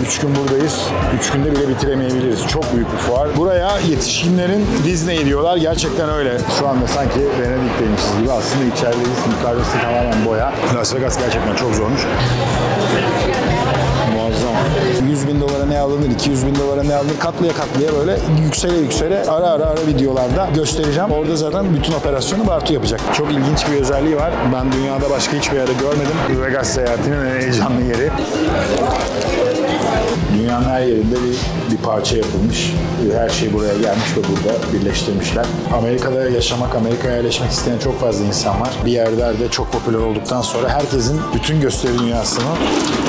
3 gün buradayız. 3 günde bile bitiremeyebiliriz. Çok büyük bir fuar. Buraya yetişkinlerin Disney diyorlar. Gerçekten öyle. Şu anda sanki Venedik'teymişiz gibi. Aslında içerideyiz. Yukarısı tamamen boya. Las Vegas gerçekten çok zormuş. Muazzam. 100 bin dolara ne alınır, 200 bin dolara ne alınır, katlıya katlıya böyle yüksele ara videolarda göstereceğim. Orada zaten bütün operasyonu Bartu yapacak. Çok ilginç bir özelliği var. Ben dünyada başka hiçbir yerde görmedim. Vegas seyahatinin en heyecanlı yeri. Dünyanın her yerinde bir parça yapılmış. Her şey buraya gelmiş ve burada birleştirmişler. Amerika'da yaşamak, Amerika'ya yerleşmek isteyen çok fazla insan var. Bir yerlerde çok popüler olduktan sonra herkesin bütün gösteri dünyasının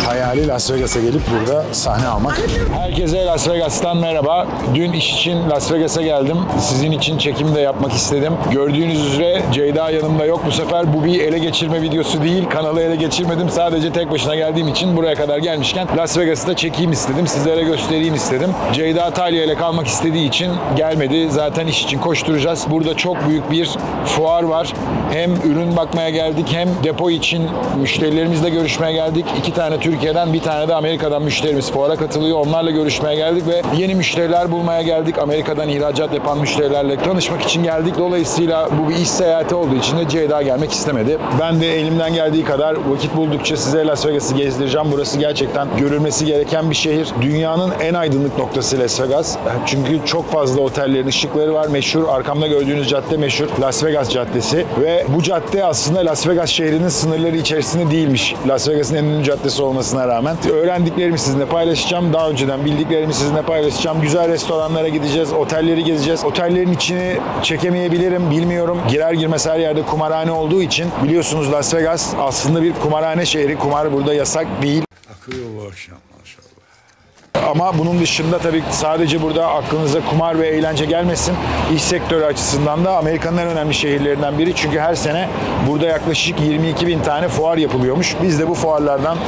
hayali Las Vegas'a gelip burada sahne almak. Herkese Las Vegas'tan merhaba. Dün iş için Las Vegas'a geldim. Sizin için çekim de yapmak istedim. Gördüğünüz üzere Ceyda yanımda yok. Bu sefer bu bir ele geçirme videosu değil. Kanalı ele geçirmedim. Sadece tek başına geldiğim için buraya kadar gelmişken Las Vegas'ı da çekeyim istedim. Sizlere göstereyim istedim. Ceyda Talya ile kalmak istediği için gelmedi. Zaten iş için koşturacağız. Burada çok büyük bir fuar var. Hem ürün bakmaya geldik hem depo için müşterilerimizle görüşmeye geldik. 2 tane Türkiye'den, bir tane de Amerika'dan müşterimiz fuara katılıyor. Onlarla görüşmeye geldik ve yeni müşteriler bulmaya geldik. Amerika'dan ihracat yapan müşterilerle tanışmak için geldik. Dolayısıyla bu bir iş seyahati olduğu için de Ceyda gelmek istemedi. Ben de elimden geldiği kadar vakit buldukça size Las Vegas'ı gezdireceğim. Burası gerçekten görülmesi gereken bir şehir. Dünyanın en aydınlık noktası Las Vegas. Çünkü çok fazla otellerin ışıkları var. Meşhur, arkamda gördüğünüz cadde meşhur Las Vegas Caddesi. Ve bu cadde aslında Las Vegas şehrinin sınırları içerisinde değilmiş. Las Vegas'ın en ünlü caddesi olmasına rağmen. Öğrendiklerimi sizinle paylaşacağım. Daha önceden bildiklerimi sizinle paylaşacağım. Güzel restoranlara gideceğiz. Otelleri gezeceğiz. Otellerin içini çekemeyebilirim. Bilmiyorum. Girer girmez her yerde kumarhane olduğu için biliyorsunuz Las Vegas aslında bir kumarhane şehri. Kumar burada yasak değil. Akıyor bu akşam maşallah. Ama bunun dışında tabii sadece burada aklınıza kumar ve eğlence gelmesin. İş sektörü açısından da Amerika'nın en önemli şehirlerinden biri. Çünkü her sene burada yaklaşık 22 bin tane fuar yapılıyormuş. Biz de bu fuarlardan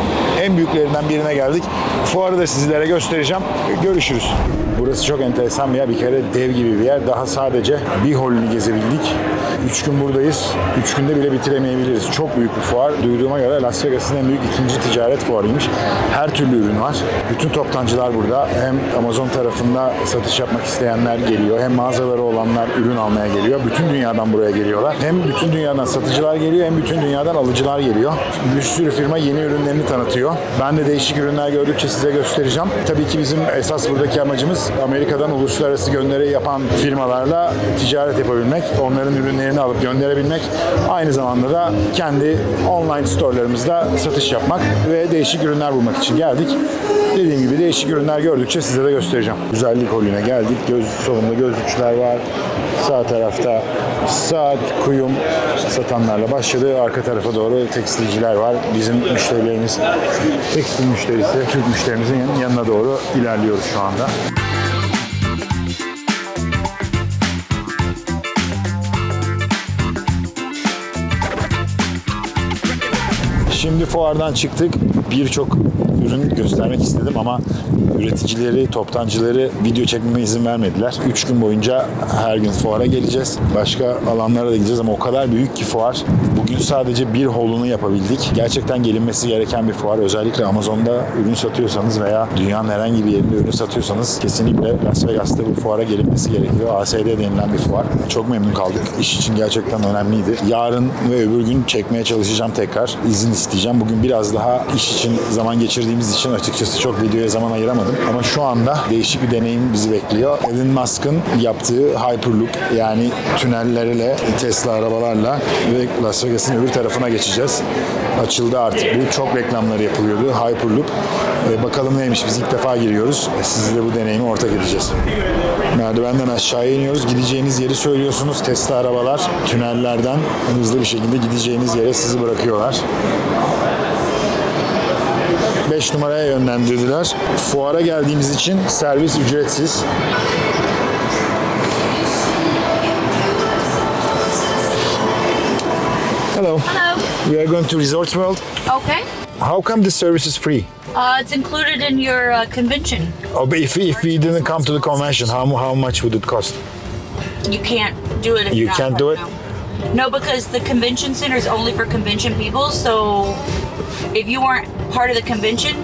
en büyüklerinden birine geldik. Fuarı da sizlere göstereceğim. Görüşürüz. Burası çok enteresan bir yer. Bir kere dev gibi bir yer. Daha sadece bir holünü gezebildik. 3 gün buradayız. 3 günde bile bitiremeyebiliriz. Çok büyük bir fuar. Duyduğuma göre Las Vegas'ın en büyük ikinci ticaret fuarıymış. Her türlü ürün var. Bütün toptancılar burada. Hem Amazon tarafında satış yapmak isteyenler geliyor. Hem mağazaları olanlar ürün almaya geliyor. Bütün dünyadan buraya geliyorlar. Hem bütün dünyadan satıcılar geliyor hem bütün dünyadan alıcılar geliyor. Bir sürü firma yeni ürünlerini tanıtıyor. Ben de değişik ürünler gördükçe size göstereceğim. Tabii ki bizim esas buradaki amacımız Amerika'dan uluslararası gönderi yapan firmalarla ticaret yapabilmek. Onların ürünlerini alıp gönderebilmek. Aynı zamanda da kendi online storelarımızda satış yapmak ve değişik ürünler bulmak için geldik. Dediğim gibi değişik ürünler gördükçe size de göstereceğim. Güzellik holüne geldik. Solunda gözlükçüler var. Sağ tarafta saat, kuyum satanlarla başladı. Arka tarafa doğru tekstilciler var. Bizim müşterilerimiz, tekstil müşterisi, Türk müşterimizin yanına doğru ilerliyoruz şu anda. Şimdi fuardan çıktık. Birçok ürün göstermek istedim ama üreticileri, toptancıları video çekmeme izin vermediler. 3 gün boyunca her gün fuara geleceğiz. Başka alanlara da gideceğiz ama o kadar büyük ki fuar. Bugün sadece bir holunu yapabildik. Gerçekten gelinmesi gereken bir fuar. Özellikle Amazon'da ürün satıyorsanız veya dünyanın herhangi bir yerinde ürün satıyorsanız kesinlikle Las Vegas'ta bu fuara gelinmesi gerekiyor. ASD denilen bir fuar. Çok memnun kaldık. İş için gerçekten önemliydi. Yarın ve öbür gün çekmeye çalışacağım tekrar. İzin isteyeceğim. Bugün biraz daha iş için zaman geçirdiğimiz için açıkçası çok videoya zaman ayıramadım. Ama şu anda değişik bir deneyim bizi bekliyor. Elon Musk'ın yaptığı Hyperloop, yani tünellerle, Tesla arabalarla ve Las Vegas'ın öbür tarafına geçeceğiz. Açıldı artık bu. Çok reklamları yapılıyordu. Hyperloop. Bakalım neymiş, biz ilk defa giriyoruz. Sizle de bu deneyimi ortak edeceğiz. Merdivenden aşağıya iniyoruz. Gideceğiniz yeri söylüyorsunuz. Tesla arabalar tünellerden hızlı bir şekilde gideceğiniz yere sizi bırakıyorlar. 5 numaraya yönlendirdiler. Fuara geldiğimiz için servis ücretsiz. Hello. Hello. We are going to Resorts World. Okay. How come this service is free? It's included in your convention. Oh, but if we didn't come to the convention, how much would it cost? You can't do it if You you're can't not do part it? of it. No, because the convention center is only for convention people. So if you weren't part of the convention,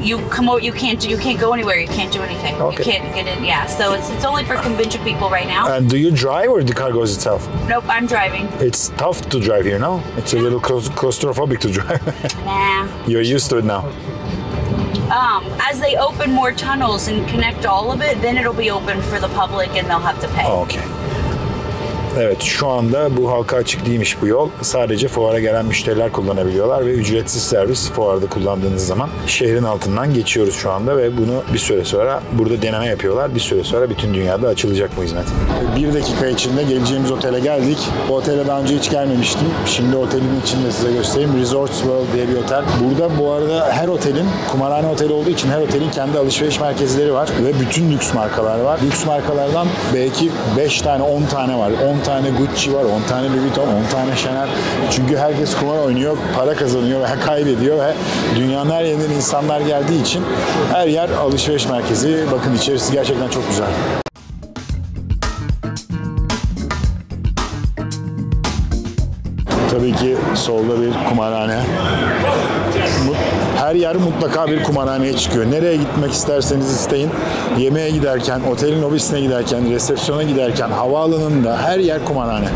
you come over. You can't go anywhere. You can't do anything. Okay. You can't get in. Yeah. So it's only for convention people right now. And do you drive or the car goes itself? Nope, I'm driving. It's tough to drive here, no? It's a little claustrophobic to drive. Nah. You're used to it now. As they open more tunnels and connect all of it, then it'll be open for the public and they'll have to pay. Okay. Evet, şu anda bu halka açık değilmiş bu yol. Sadece fuara gelen müşteriler kullanabiliyorlar ve ücretsiz servis fuarda kullandığınız zaman şehrin altından geçiyoruz şu anda ve bunu bir süre sonra burada deneme yapıyorlar. Bir süre sonra bütün dünyada açılacak bu hizmet. Bir dakika içinde geleceğimiz otele geldik. Bu otele daha önce hiç gelmemiştim. Şimdi otelin içinde size göstereyim. Resorts World diye bir otel. Burada bu arada her otelin, kumarhane oteli olduğu için her otelin kendi alışveriş merkezleri var ve bütün lüks markalar var. Lüks markalardan belki 5 tane, 10 tane var. 10 tane Gucci var, 10 tane Louis Vuitton, 10 tane Chanel. Çünkü herkes kumar oynuyor, para kazanıyor ve kaybediyor ve dünyanın her yerinden insanlar geldiği için her yer alışveriş merkezi. Bakın içerisi gerçekten çok güzel. Tabii ki solda bir kumarhane. Her yer mutlaka bir kumarhaneye çıkıyor. Nereye gitmek isterseniz isteyin. Yemeğe giderken, otelin lobisine giderken, resepsiyona giderken, havaalanında her yer kumarhane.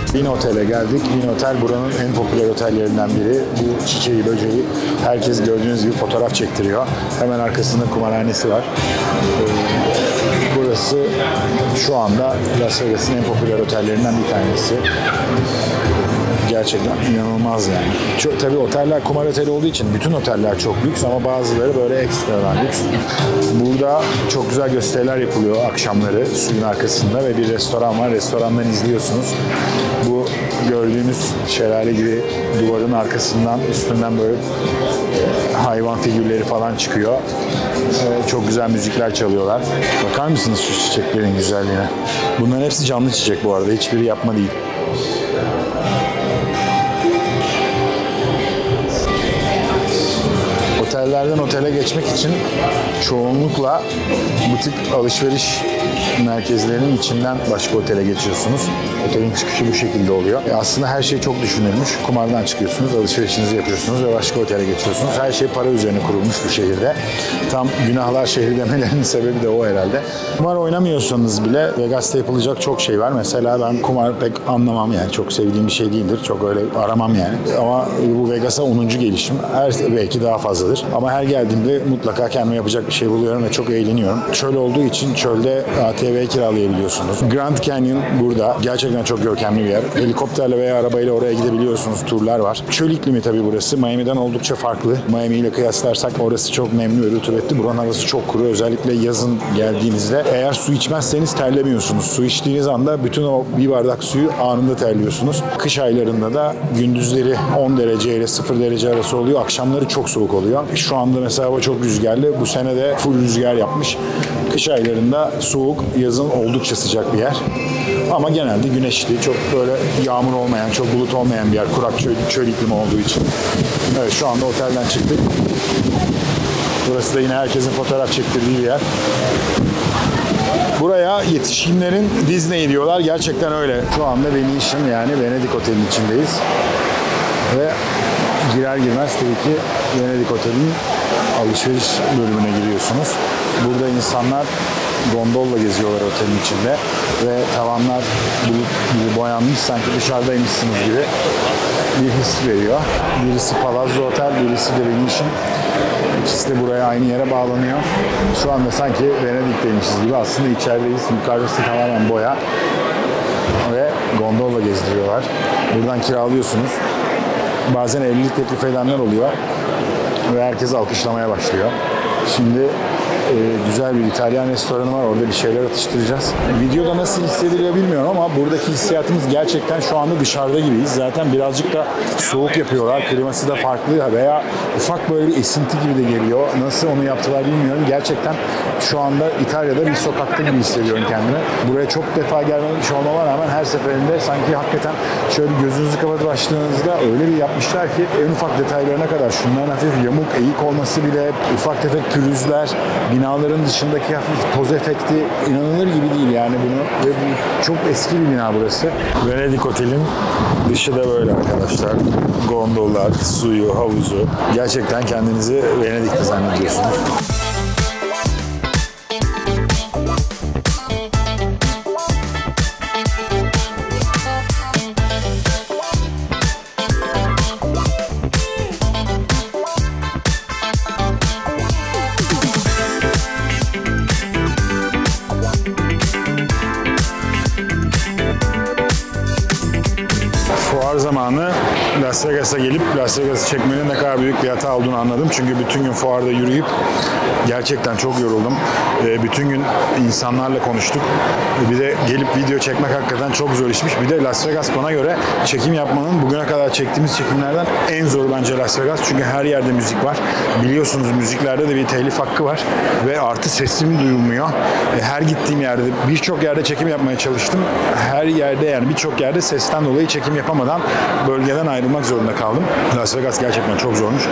Wynn Otel'e geldik. Wynn Otel buranın en popüler otellerinden biri. Bu çiçeği, böceği herkes gördüğünüz gibi fotoğraf çektiriyor. Hemen arkasında kumarhanesi var. Burası şu anda Las Vegas'ın en popüler otellerinden bir tanesi. Gerçekten inanılmaz yani. Tabii oteller kumar oteli olduğu için bütün oteller çok lüks ama bazıları böyle ekstradan lüks. Burada çok güzel gösteriler yapılıyor akşamları suyun arkasında ve bir restoran var. Restorandan izliyorsunuz. Bu gördüğünüz şelale gibi duvarın arkasından, üstünden böyle hayvan figürleri falan çıkıyor. Çok güzel müzikler çalıyorlar. Bakar mısınız şu çiçeklerin güzelliğine? Bunların hepsi canlı çiçek bu arada. Hiçbiri yapma değil. Otellerden otele geçmek için çoğunlukla butik alışveriş merkezlerinin içinden başka otele geçiyorsunuz. Otelin çıkışı bu şekilde oluyor. Aslında her şey çok düşünülmüş. Kumardan çıkıyorsunuz, alışverişinizi yapıyorsunuz ve başka otele geçiyorsunuz. Her şey para üzerine kurulmuş bu şehirde. Tam günahlar şehri demelerinin sebebi de o herhalde. Kumar oynamıyorsanız bile Vegas'ta yapılacak çok şey var. Mesela ben kumar pek anlamam yani. Çok sevdiğim bir şey değildir. Çok öyle aramam yani. Ama bu Vegas'a 10. gelişim. Belki daha fazladır. Ama her geldiğimde mutlaka kendime yapacak bir şey buluyorum ve çok eğleniyorum. Çöl olduğu için çölde ATV kiralayabiliyorsunuz. Grand Canyon burada. Gerçekten çok görkemli bir yer. Helikopterle veya arabayla oraya gidebiliyorsunuz. Turlar var. Çöl iklimi tabii burası. Miami'den oldukça farklı. Miami ile kıyaslarsak orası çok nemli ve rutubetli. Buranın havası çok kuru. Özellikle yazın geldiğinizde eğer su içmezseniz terlemiyorsunuz. Su içtiğiniz anda bütün o bir bardak suyu anında terliyorsunuz. Kış aylarında da gündüzleri 10 derece ile 0 derece arası oluyor. Akşamları çok soğuk oluyor. Şu anda mesela hava çok rüzgarlı. Bu sene de full rüzgar yapmış. Kış aylarında soğuk, yazın oldukça sıcak bir yer. Ama genelde güneşli, çok böyle yağmur olmayan, çok bulut olmayan bir yer. Kurak çöl iklimi olduğu için. Evet, şu anda otelden çıktık. Burası da yine herkesin fotoğraf çektirdiği bir yer. Buraya yetişkinlerin Disney diyorlar. Gerçekten öyle. Şu anda Venetian yani Venedik Oteli'nin içindeyiz. Ve girer girmez tabii ki Venedik Oteli'nin alışveriş bölümüne giriyorsunuz. Burada insanlar gondolla geziyorlar otelin içinde ve tavanlar bulut gibi boyanmış, sanki dışarıdaymışsınız gibi bir his veriyor. Birisi Palazzo Otel, birisi de Venetian. İkisi de buraya aynı yere bağlanıyor. Şu anda sanki Venedik'teymişiz gibi. Aslında içerideyiz. Yukarısı tamamen boya ve gondolla gezdiriyorlar. Buradan kiralıyorsunuz. Bazen evlilik teklif edenler oluyor ve herkes alkışlamaya başlıyor. Şimdi güzel bir İtalyan restoranı var. Orada bir şeyler atıştıracağız. Videoda nasıl hissediliyor bilmiyorum ama buradaki hissiyatımız gerçekten şu anda dışarıda gibiyiz. Zaten birazcık da soğuk yapıyorlar. Kliması da farklı veya ufak böyle bir esinti gibi de geliyor. Nasıl onu yaptılar bilmiyorum. Gerçekten şu anda İtalya'da bir sokakta gibi hissediyorum kendimi. Buraya çok defa gelmemiş olmama rağmen her seferinde sanki hakikaten şöyle gözünüzü kapatıp açtığınızda öyle bir yapmışlar ki en ufak detaylarına kadar şunların hafif yamuk, eğik olması bile, ufak tefek pürüzler, binaların dışındaki hafif toz efekti inanılır gibi değil yani bunu. Ve bu çok eski bir bina burası. Venedik Otel'in dışı da böyle arkadaşlar. Gondollar, suyu, havuzu. Gerçekten kendinizi Venedik'te zannediyorsunuz. Fuar zamanı Las Vegas'a gelip Las Vegas'ı çekmenin ne kadar büyük bir hata olduğunu anladım. Çünkü bütün gün fuarda yürüyüp gerçekten çok yoruldum. Bütün gün insanlarla konuştuk. Bir de gelip video çekmek hakikaten çok zor işmiş. Bir de Las Vegas bana göre çekim yapmanın bugüne kadar çektiğimiz çekimlerden en zoru bence Las Vegas. Çünkü her yerde müzik var. Biliyorsunuz müziklerde de bir telif hakkı var. Ve artı sesim duyulmuyor. Her gittiğim yerde, birçok yerde çekim yapmaya çalıştım. Her yerde yani birçok yerde sesten dolayı çekim yapamadan bölgeden ayrılmak zorunda kaldım. Las Vegas gerçekten çok zormuş.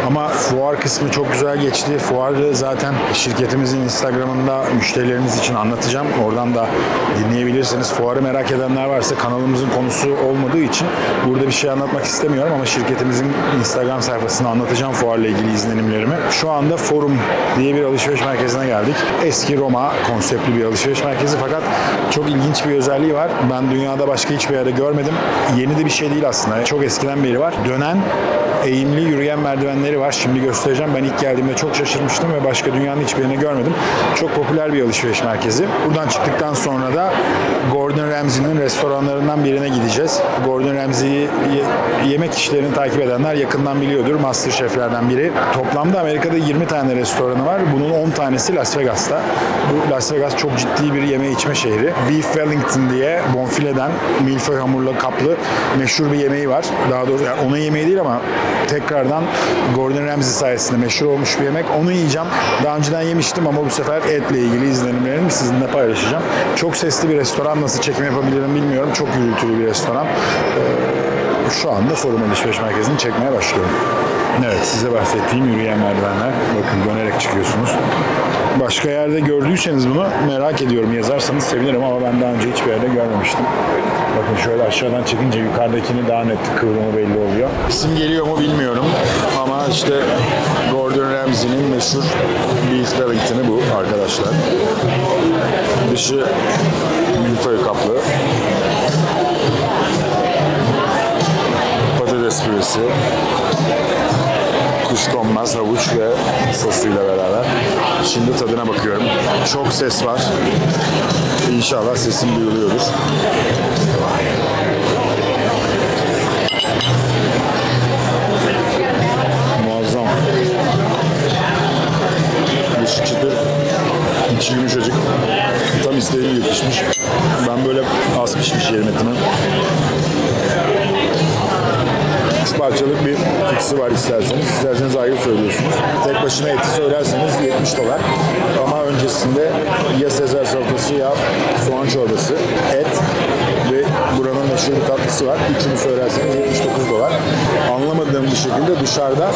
Ama fuar kısmı çok güzel geçti. Fuarı zaten şirketimizin Instagram'ında müşterileriniz için anlatacağım. Oradan da dinleyebilirsiniz. Fuarı merak edenler varsa kanalımızın konusu olmadığı için burada bir şey anlatmak istemiyorum ama şirketimizin Instagram sayfasında anlatacağım fuarla ilgili izlenimlerimi. Şu anda Forum diye bir alışveriş merkezine geldik. Eski Roma konseptli bir alışveriş merkezi fakat çok ilginç bir özelliği var. Ben dünyada başka hiçbir yerde görmedim. Yeni de bir şey değil aslında. Çok eskiden beri var. Dönen eğimli yürüyen merdivenleri var. Şimdi göstereceğim. Ben ilk geldiğimde çok şaşırmıştım ve başka dünyanın hiçbir yerini görmedim. Çok popüler bir alışveriş merkezi. Buradan çıktıktan sonra da Gordon Ramsay'nin restoranlarından birine gideceğiz. Gordon Ramsay'i yemek işlerini takip edenler yakından biliyordur. Master Şeflerden biri. Toplamda Amerika'da 20 tane restoranı var. Bunun 10 tanesi Las Vegas'ta. Bu Las Vegas çok ciddi bir yeme içme şehri. Beef Wellington diye bonfileden milföy hamurla kaplı meşhur bir yemeği var. Daha doğrusu yani onun yemeği değil ama tekrardan Gordon Ramsay sayesinde meşhur olmuş bir yemek. Onu yiyeceğim. Daha önceden yemiştim ama bu sefer etle ilgili izlenimlerimi sizinle paylaşacağım. Çok sesli bir restoran. Nasıl çekim yapabilirim bilmiyorum. Çok gürültülü bir restoran. Şu anda Forum Alışveriş Merkezi'ni çekmeye başlıyorum. Evet, size bahsettiğim yürüyen merdivenler. Bakın dönerek çıkıyorsunuz. Başka yerde gördüyseniz bunu merak ediyorum. Yazarsanız sevinirim ama ben daha önce hiçbir yerde görmemiştim. Bakın şöyle aşağıdan çıkınca yukarıdakini daha net kıvrımı belli oluyor. İsim geliyor mu bilmiyorum ama işte Gordon Ramsay'nin meşhur Beef Wellington'ı bu arkadaşlar. Dışı milföy kaplı. Patates püresi. Kuşkonmaz, havuç ve sosuyla beraber. Şimdi tadına bakıyorum. Çok ses var. İnşallah sesim duyuluyordur. Muazzam. Dışı çıtır, içi yumuşacık. Tam istediğim gibi pişmiş. Ben böyle az pişmiş yerim etini. 3 parçalık bir fiksi var isterseniz ayrı söylüyorsunuz. Tek başına eti söylerseniz $70 ama öncesinde ya Sezar salatası ya soğan çorbası, et ve buranın meşhur bir tatlısı var. Üçünü söylerseniz $79. Anlamadığım bir şekilde dışarıda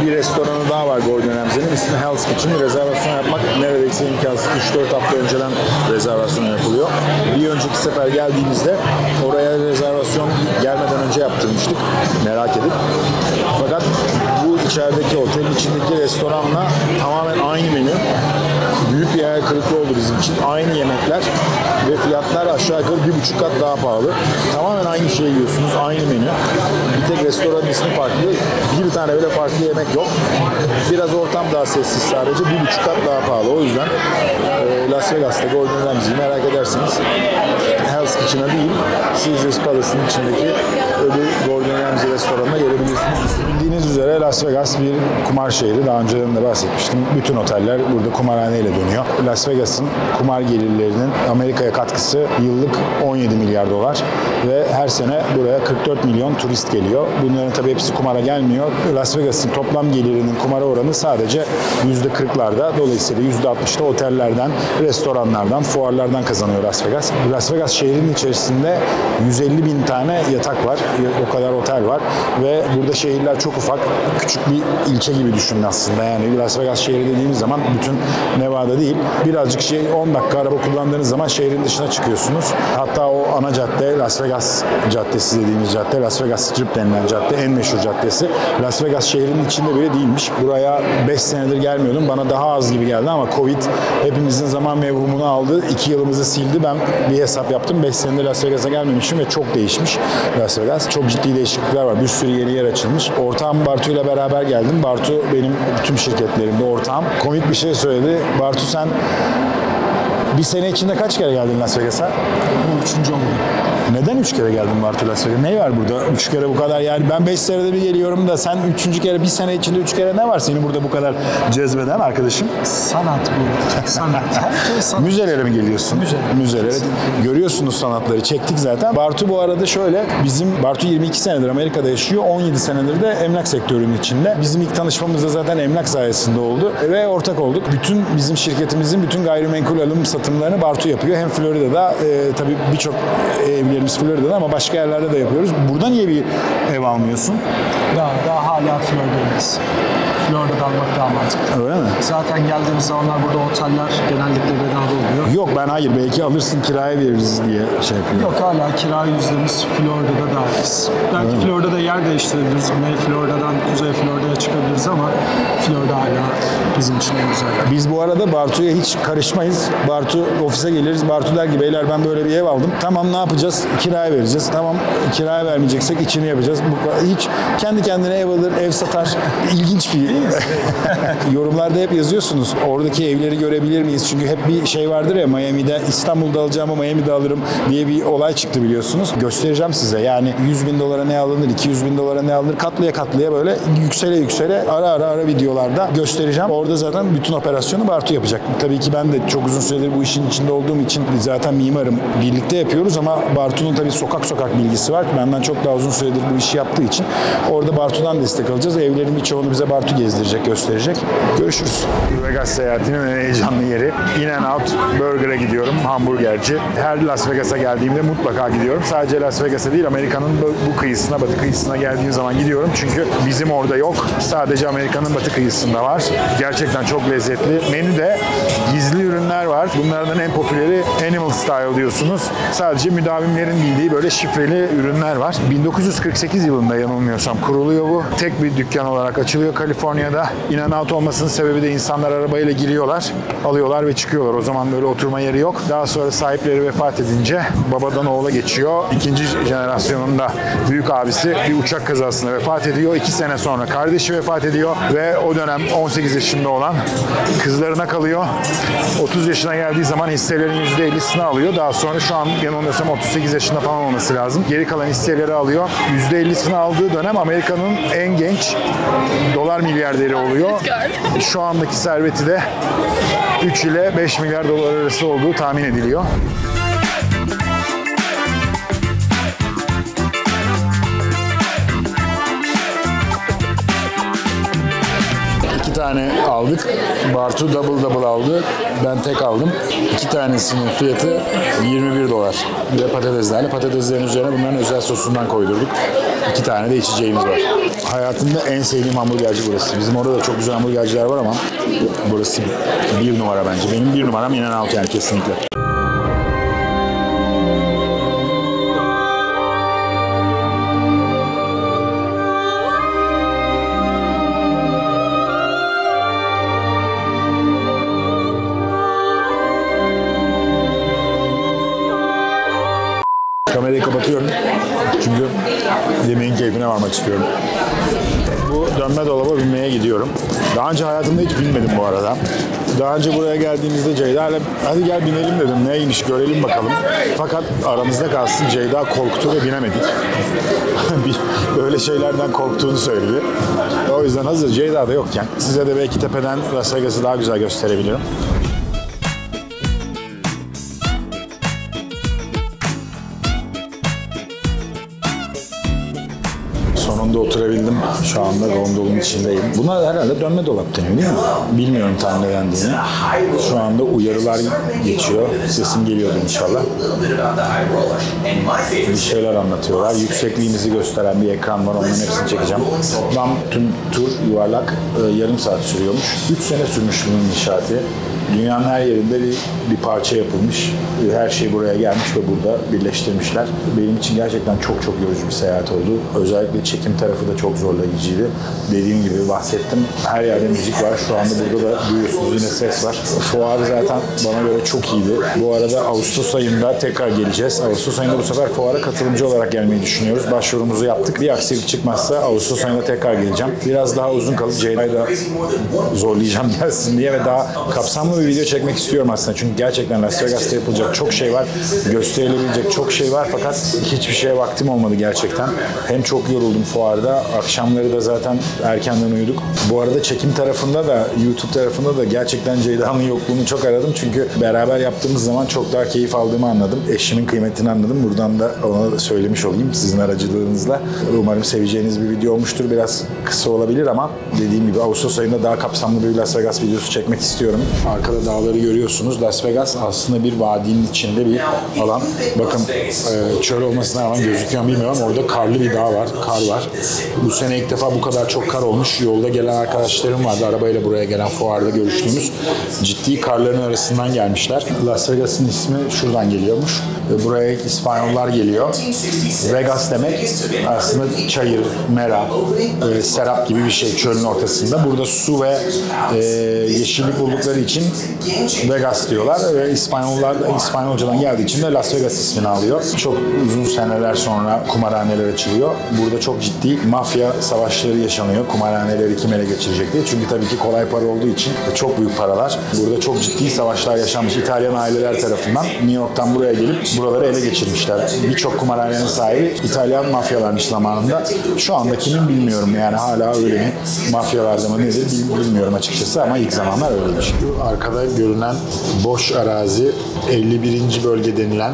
bir restoranı daha var Gordon Ramsay'nin. İsmi Hell's Kitchen. Rezervasyon yapmak neredeyse imkansız. 3-4 hafta önceden rezervasyon yapılıyor. Bir önceki sefer geldiğimizde oraya rezervasyon gelmeden önce yaptırmıştık. Merak edip. Fakat bu içerideki otelin içindeki restoranla tamamen aynı menü. Büyük bir hayal kırıklığı oldu bizim için. Aynı yemekler ve fiyatlar aşağı yukarı 1,5 kat daha pahalı. Tamamen aynı şeyi yiyorsunuz. Aynı menü. Bir tek restoranın ismi farklı. Bir tane bile farklı yemek yok. Biraz ortam daha sessiz sadece. 1,5 kat daha pahalı. O yüzden Las Vegas'ta Gordon Ramsay'i merak edersiniz. Hell's Kitchen'a değil, Caesars Palace'ın içindeki öbür Gordon Ramsay restoranına gelebilirsiniz. Bildiğiniz üzere Las Vegas bir kumar şehri. Daha önceden de bahsetmiştim. Bütün oteller burada kumarhaneyle dönüyor. Las Vegas'ın kumar gelirlerinin Amerika'ya katkısı yıllık $17 milyar ve her sene buraya 44 milyon turist geliyor. Bunların tabii hepsi kumara gelmiyor. Las Vegas'ın toplam gelirinin kumara oranı sadece %40'larda. Dolayısıyla %60'da otellerden, restoranlardan, fuarlardan kazanıyor Las Vegas. Las Vegas şehrin içerisinde 150 bin tane yatak var. O kadar otel var ve burada şehirler çok ufak ufak küçük bir ilçe gibi düşünün aslında. Yani Las Vegas şehri dediğimiz zaman bütün Nevada değil. Birazcık 10 dakika araba kullandığınız zaman şehrin dışına çıkıyorsunuz. Hatta o ana cadde Las Vegas Caddesi dediğimiz cadde, Las Vegas Strip denilen cadde, en meşhur caddesi. Las Vegas şehrinin içinde bile değilmiş. Buraya 5 senedir gelmiyordum. Bana daha az gibi geldi ama Covid hepimizin zaman mevhumunu aldı. 2 yılımızı sildi. Ben bir hesap yaptım. 5 senedir Las Vegas'a gelmemişim ve çok değişmiş Las Vegas. Çok ciddi değişiklikler var. Bir sürü yeni yer açılmış. Ortağım Bartu ile beraber geldim. Bartu benim tüm şirketlerimde ortağım. Komik bir şey söyledi. Bartu sen bir sene içinde kaç kere geldin Las Vegas'a? Bu 3. oldu. Neden 3 kere geldin Bartu Las Vegas'a? Ne var burada? 3 kere bu kadar yani ben 5 senede bir geliyorum da sen 3. kere bir sene içinde 3 kere ne var seni burada bu kadar cezbeden arkadaşım? Sanat bu. Sanat. Her şey sanat. Müzelere mi geliyorsun? Müzelere. Görüyorsunuz sanatları. Çektik zaten. Bartu bu arada şöyle. Bartu 22 senedir Amerika'da yaşıyor. 17 senedir de emlak sektörünün içinde. Bizim ilk tanışmamız da zaten emlak sayesinde oldu. Ve ortak olduk. Bütün bizim şirketimizin bütün gayrimenkul alım satımlarını Bartu yapıyor. Hem Florida'da tabii birçok evlerimiz Florida'da ama başka yerlerde de yapıyoruz. Burada niye bir ev almıyorsun? Daha hala Florida'dayız. Florida'da almak daha mantıklı. Öyle mi? Zaten geldiğimiz zamanlar burada oteller genellikle bedava oluyor. Yok ben hayır. Belki alırsın kiraya veririz diye şey yapıyorum. Yok hala kira yüzdemiz Florida'da dahiliz. Belki Florida'da yer değiştirebiliriz. Güney Florida'dan Kuzey Florida'ya çıkabiliriz ama Florida hala bizim için en güzel. Biz bu arada Bartu'ya hiç karışmayız. Bartu ofise geliriz. Bartu der ki beyler ben böyle bir ev aldım. Tamam ne yapacağız? Kiraya vereceğiz. Tamam kiraya vermeyeceksek içini yapacağız. Hiç kendi kendine ev alır, ev satar. İlginç bir yorumlarda hep yazıyorsunuz. Oradaki evleri görebilir miyiz? Çünkü hep bir şey vardır ya Miami'de İstanbul'da alacağımı Miami'de alırım diye bir olay çıktı biliyorsunuz. Göstereceğim size. Yani 100 bin dolara ne alınır, 200 bin dolara ne alınır katlaya katlaya böyle yüksele ara videolarda göstereceğim. Orada zaten bütün operasyonu Bartu yapacak. Tabii ki ben de çok uzun süredir bu işin içinde olduğum için zaten mimarım. Birlikte yapıyoruz ama Bartu'nun tabii sokak bilgisi var. Benden çok daha uzun süredir bu işi yaptığı için orada Bartu'dan destek alacağız. Evlerin birçoğunu bize Bartu gezdirecek, gösterecek. Görüşürüz. Vegas seyahatinin en heyecanlı yeri. In-N-Out Burger'a gidiyorum. Hamburgerci. Her Las Vegas'a geldiğimde mutlaka gidiyorum. Sadece Las Vegas'a değil Amerika'nın bu kıyısına, batı kıyısına geldiğim zaman gidiyorum. Çünkü bizim orada yok. Sadece Amerika'nın batı kıyısında var. Gerçekten çok lezzetli. Menüde gizli ürünler var. Bunlardan en popüleri Animal Style diyorsunuz. Sadece müdavimlerin bildiği böyle şifreli ürünler var. 1948 yılında yanılmıyorsam kuruluyor bu. Tek bir dükkan olarak açılıyor Kaliforniya'da. In-N-Out olmasının sebebi de insanlar arabayla giriyorlar, alıyorlar ve çıkıyorlar. O zaman böyle oturma yeri yok. Daha sonra sahipleri vefat edince babadan oğula geçiyor. İkinci jenerasyonunda büyük abisi bir uçak kazasında vefat ediyor. 2 sene sonra kardeşi vefat ediyor ve o dönem 18 yaşında olan kızlarına kalıyor. 30 yaşına geldiği zaman hisselerin %50'sini alıyor. Daha sonra şu an yanılmıyorsam 38 yaşında falan olması lazım. Geri kalan hisseleri alıyor. %50'sini aldığı dönem Amerika'nın en genç dolar milyarderi oluyor. Şu andaki serveti de 3 ile 5 milyar dolar arası olduğu tahmin ediliyor. İki tane aldık. Bartu double aldı. Ben tek aldım. 2 tanesinin fiyatı 21 dolar. Bir de patateslerle. Patateslerin üzerine bunların özel sosundan koydurduk. 2 tane de içeceğimiz var. Hayatımda en sevdiğim hamburgerci burası. Bizim orada da çok güzel hamburgerciler var ama burası 1 numara bence. Benim 1 numaram In-N-Out yani kesinlikle. Kamerayı kapatıyorum. Çünkü yemeğin keyfine varmak istiyorum. Bu dönme dolaba binmeye gidiyorum. Daha önce hayatımda hiç binmedim bu arada. Daha önce buraya geldiğimizde Ceyda ile hadi gel binelim dedim. Neymiş görelim bakalım. Fakat aramızda kalsın Ceyda korktu ve binemedik. Böyle şeylerden korktuğunu söyledi. O yüzden hazır Ceyda da yokken size de belki tepeden Las Vegas'ı daha güzel gösterebilirim. Sonunda sonunda oturabildim. Şu anda gondolun içindeyim. Buna herhalde dönme dolap deniyor değil mi? Bilmiyorum tam ne dendiğini. Şu anda uyarılar geçiyor. Sesim geliyordu inşallah. Bir şeyler anlatıyorlar. Yüksekliğimizi gösteren bir ekran var. Onların hepsini çekeceğim. Tüm tur yuvarlak yarım saat sürüyormuş. 3 sene sürmüş bunun inşaatı. Dünyanın her yerinde bir parça yapılmış. Her şey buraya gelmiş ve burada birleştirmişler. Benim için gerçekten çok yorucu bir seyahat oldu. Özellikle çekim tarafı da çok zorlayıcıydı. Dediğim gibi bahsettim. Her yerde müzik var. Şu anda burada da duyuyorsunuz yine ses var. Fuar zaten bana göre çok iyiydi. Bu arada Ağustos ayında tekrar geleceğiz. Ağustos ayında bu sefer fuara katılımcı olarak gelmeyi düşünüyoruz. Başvurumuzu yaptık. Bir aksilik çıkmazsa Ağustos ayında tekrar geleceğim. Biraz daha uzun kalıp Ceyda'yı da zorlayacağım gelsin diye ve daha kapsamlı bir video çekmek istiyorum aslında. Çünkü gerçekten Las Vegas'ta yapılacak çok şey var. Gösterilebilecek çok şey var fakat hiçbir şeye vaktim olmadı gerçekten. Hem çok yoruldum fuarda. Akşamları da zaten erkenden uyuduk. Bu arada çekim tarafında da YouTube tarafında da gerçekten Ceyda'nın yokluğunu çok aradım. Çünkü beraber yaptığımız zaman çok daha keyif aldığımı anladım. Eşimin kıymetini anladım. Buradan da ona da söylemiş olayım sizin aracılığınızla. Umarım seveceğiniz bir video olmuştur. Biraz kısa olabilir ama dediğim gibi Ağustos ayında daha kapsamlı bir Las Vegas videosu çekmek istiyorum. Arkada dağları görüyorsunuz. Las Vegas aslında bir vadinin içinde bir alan. Bakın çöl olmasına rağmen gözüküyor mu bilmiyorum. Orada karlı bir dağ var. Kar var. Bu sene ilk defa bu kadar çok kar olmuş. Yolda gelen arkadaşlarım vardı. Arabayla buraya gelen fuarda görüştüğümüz. Ciddi karların arasından gelmişler. Las Vegas'ın ismi şuradan geliyormuş. Buraya İspanyollar geliyor. Vegas demek aslında çayır, mera, serap gibi bir şey çölün ortasında. Burada su ve yeşillik buldukları için Vegas diyorlar ve İspanyollar da İspanyolcadan geldiği için de Las Vegas ismini alıyor. Çok uzun seneler sonra kumarhaneler açılıyor. Burada çok ciddi mafya savaşları yaşanıyor. Kumarhaneleri kim ele geçirecek diye. Çünkü tabii ki kolay para olduğu için çok büyük paralar. Burada çok ciddi savaşlar yaşanmış İtalyan aileler tarafından. New York'tan buraya gelip buraları ele geçirmişler. Birçok kumarhanenin sahibi İtalyan mafyalarmış zamanında. Şu anda kimin bilmiyorum yani hala öyle mi? Mafyalarda mı nedir bilmiyorum açıkçası ama ilk zamanlar öyleymiş. Şu arkada görünen boş arazi 51. bölge denilen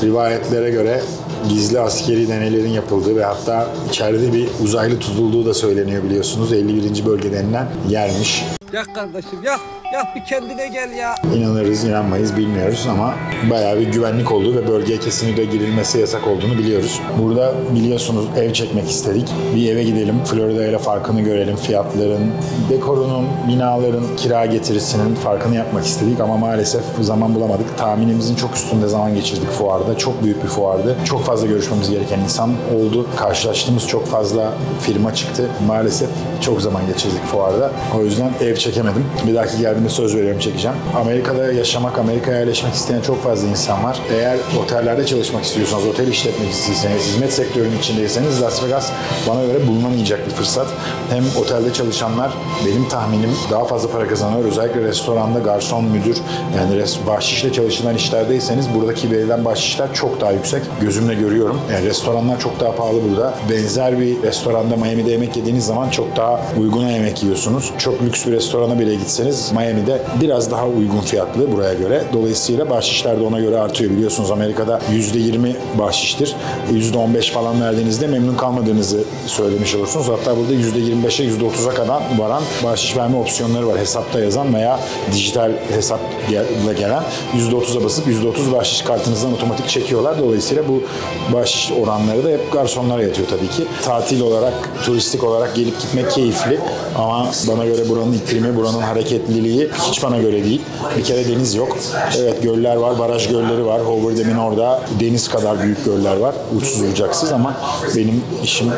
rivayetlere göre gizli askeri deneylerin yapıldığı ve hatta içeride bir uzaylı tutulduğu da söyleniyor biliyorsunuz. 51. bölge denilen yermiş. Yak kardeşim yak. Yak bir kendine gel ya. İnanırız, inanmayız bilmiyoruz ama bayağı bir güvenlik olduğu ve bölgeye kesinlikle girilmesi yasak olduğunu biliyoruz. Burada biliyorsunuz ev çekmek istedik. Bir eve gidelim, Florida ile farkını görelim. Fiyatların, dekorunun, binaların, kira getirisinin farkını yapmak istedik ama maalesef zaman bulamadık. Tahminimizin çok üstünde zaman geçirdik fuarda. Çok büyük bir fuardı. Çok fazla görüşmemiz gereken insan oldu. Karşılaştığımız çok fazla firma çıktı. Maalesef çok zaman geçirdik fuarda. O yüzden ev çekemedim. Bir dahaki geldiğimde söz veriyorum çekeceğim. Amerika'da yaşamak, Amerika'ya yerleşmek isteyen çok fazla insan var. Eğer otellerde çalışmak istiyorsanız, otel işletmecisiyseniz, hizmet sektörünün içindeyseniz Las Vegas bana göre bulunamayacak bir fırsat. Hem otelde çalışanlar benim tahminim daha fazla para kazanıyor. Özellikle restoranda garson, müdür yani bahşişle çalışılan işlerdeyseniz buradaki verilen bahşişler çok daha yüksek. Gözümle görüyorum. Yani restoranlar çok daha pahalı burada. Benzer bir restoranda Miami'de yemek yediğiniz zaman çok daha uyguna yemek yiyorsunuz. Çok lüks bir restorana bile gitseniz Miami'de biraz daha uygun fiyatlı buraya göre. Dolayısıyla bahşişler de ona göre artıyor. Biliyorsunuz Amerika'da %20 bahşiştir. %15 falan verdiğinizde memnun kalmadığınızı söylemiş olursunuz. Hatta burada %25'e %30'a kadar varan bahşiş verme opsiyonları var. Hesapta yazan veya dijital hesapla gelen %30'a basıp %30 bahşiş kartınızdan otomatik çekiyorlar. Dolayısıyla bu bahşiş oranları da hep garsonlara yatıyor tabii ki. Tatil olarak, turistik olarak gelip gitmek keyifli ama bana göre buranın iklimi, buranın hareketliliği hiç bana göre değil. Bir kere deniz yok. Evet göller var, baraj gölleri var. Hoover Dam'in orada deniz kadar büyük göller var. Uçsuz bucaksız ama benim işim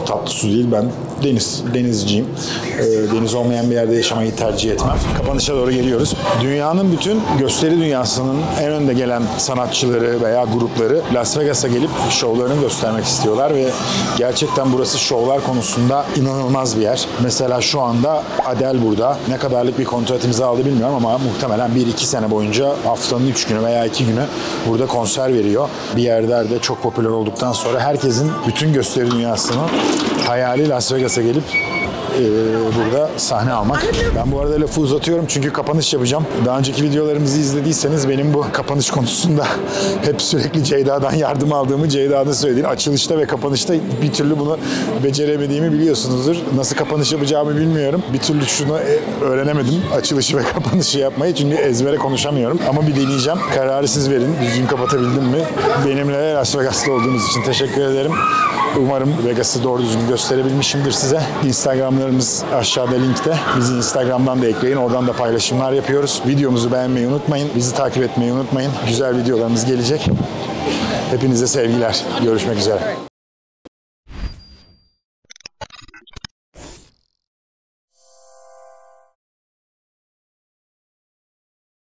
tatlı su değil. Ben denizciyim. Deniz olmayan bir yerde yaşamayı tercih etmem. Kapanışa doğru geliyoruz. Dünyanın bütün gösteri dünyasının en önde gelen sanatçıları veya grupları Las Vegas'a gelip şovlarını göstermek istiyorlar ve gerçekten burası şovlar konusunda inanılmaz bir yer. Mesela şu anda Adele burada. Ne kadarlık bir kontrat imzaladı bilmiyorum ama muhtemelen 1-2 sene boyunca haftanın 3 günü veya 2 günü burada konser veriyor. Bir yerlerde çok popüler olduktan sonra herkesin bütün gösteri dünyasının hayali Las Vegas'a gelip burada sahne almak. Ben bu arada lafı uzatıyorum çünkü kapanış yapacağım. Daha önceki videolarımızı izlediyseniz benim bu kapanış konusunda hep sürekli Ceyda'dan yardım aldığımı, Ceyda'da söylediğim açılışta ve kapanışta bir türlü bunu beceremediğimi biliyorsunuzdur. Nasıl kapanış yapacağımı bilmiyorum. Bir türlü şunu öğrenemedim. Açılışı ve kapanışı yapmayı çünkü ezbere konuşamıyorum. Ama bir deneyeceğim. Kararı siz verin. Düzgün kapatabildim mi? Benimle Las Vegas'ta olduğunuz için teşekkür ederim. Umarım Vegas'ı doğru düzgün gösterebilmişimdir size. Instagramlarımız aşağıda linkte. Bizi Instagram'dan da ekleyin. Oradan da paylaşımlar yapıyoruz. Videomuzu beğenmeyi unutmayın. Bizi takip etmeyi unutmayın. Güzel videolarımız gelecek. Hepinize sevgiler. Görüşmek üzere.